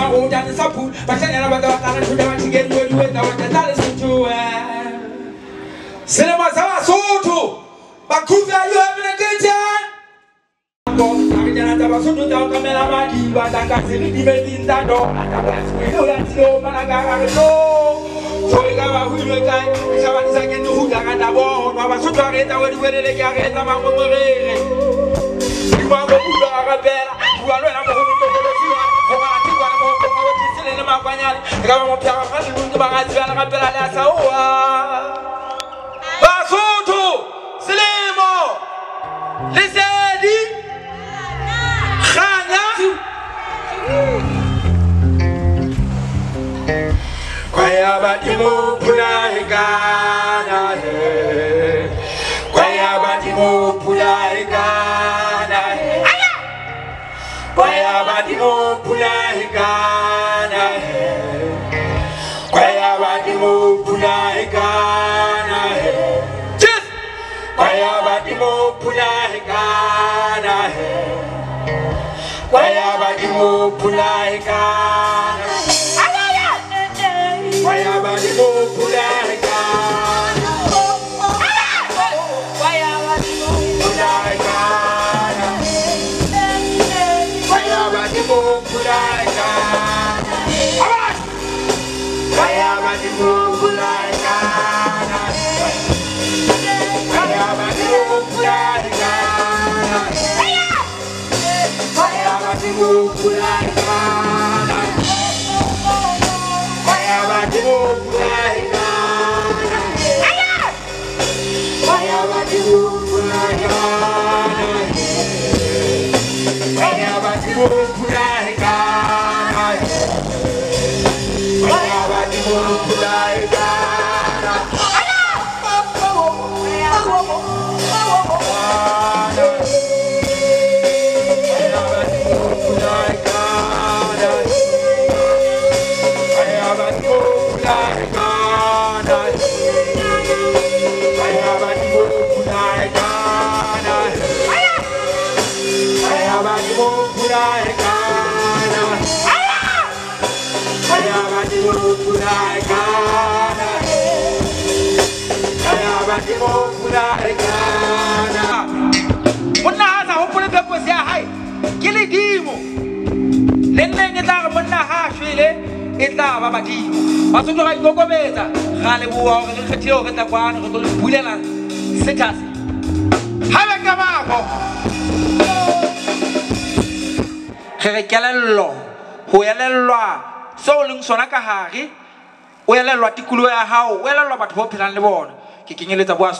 Now all down the support, but I never got to get with you with our listen to Cinema Soto. Bakuza, you having a good time?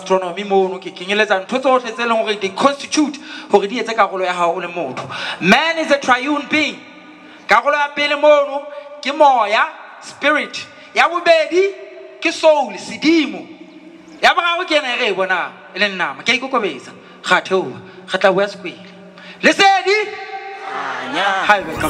Astronomy mono ke kenyeletsa ntho tsohle tse leng hore di constitute hore di etse karolo ya hao le motho. Man is a triune being. Karolo ya pele mono ke moya, spirit. Ya bobedi ke soul, sedimo. Ya boraro ke ena re bona e le nama. Ke ikokobetsa. Ga theoha, ga tla bua sekwele. Lesedi? Anya. Haebe ka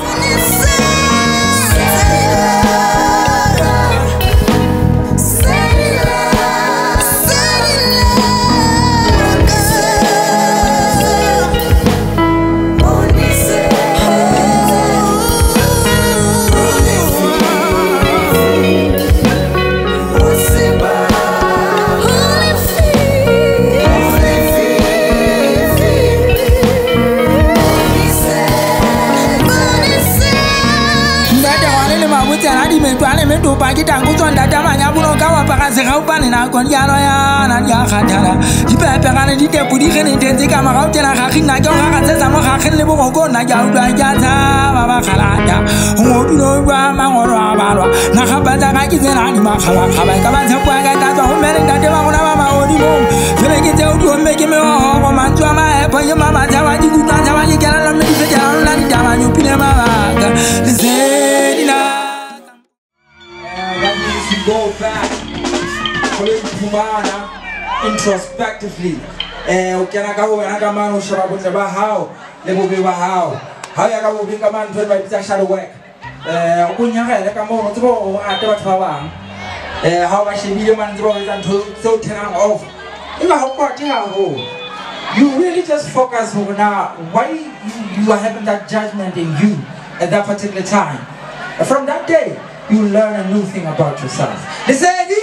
pagi tangku sonda damanya buno kawa pakase kaupani na konjalo ya na ya khatala dipepe kana ditepu di kene tenzi kama kautela khakina ka ka tsa mo khakhin le bogo na ja udwa ja tsa baba khalata ngodu no ba mangoro abalwa na khabata ka kitsela ni makhala khaba ka ba tshepwa ka ta tswa ho mere ntate ba gona ba ma odi mo fele ke tse udu me ke me ho go mantswa ma e pha yo mama tsa ba di kutwa tsa ba di kela la me di fetela la di tama nyu pile ma ga zedina. Go back, introspectively. Ukyanakaho anakamano shababuza bahao, lebobe bahao. How ya kabu binga man to my shadow work. Ukunyaka lekamono to atawatawang. How I should be a man draws and so turn off. You know, you really just focus on now why you are having that judgment in you at that particular time. For day, you learn a new thing about yourself. This is it.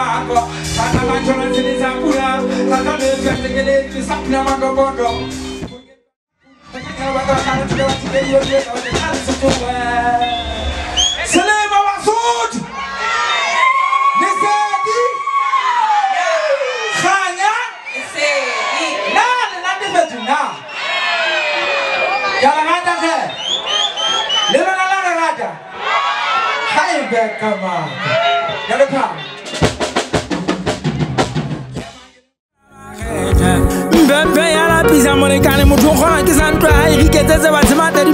Mako, Tata Manchola Sinizapura, Tata Mele, Sapna Magobodo. Selema Masud Nisedi Khanya Nisedi Nandi Betuna Galangata Khe Lena Rata Hai Bekama Galata Bembe ya la pisa monekane motho khona ke santwa ha e riketse tse batse matedi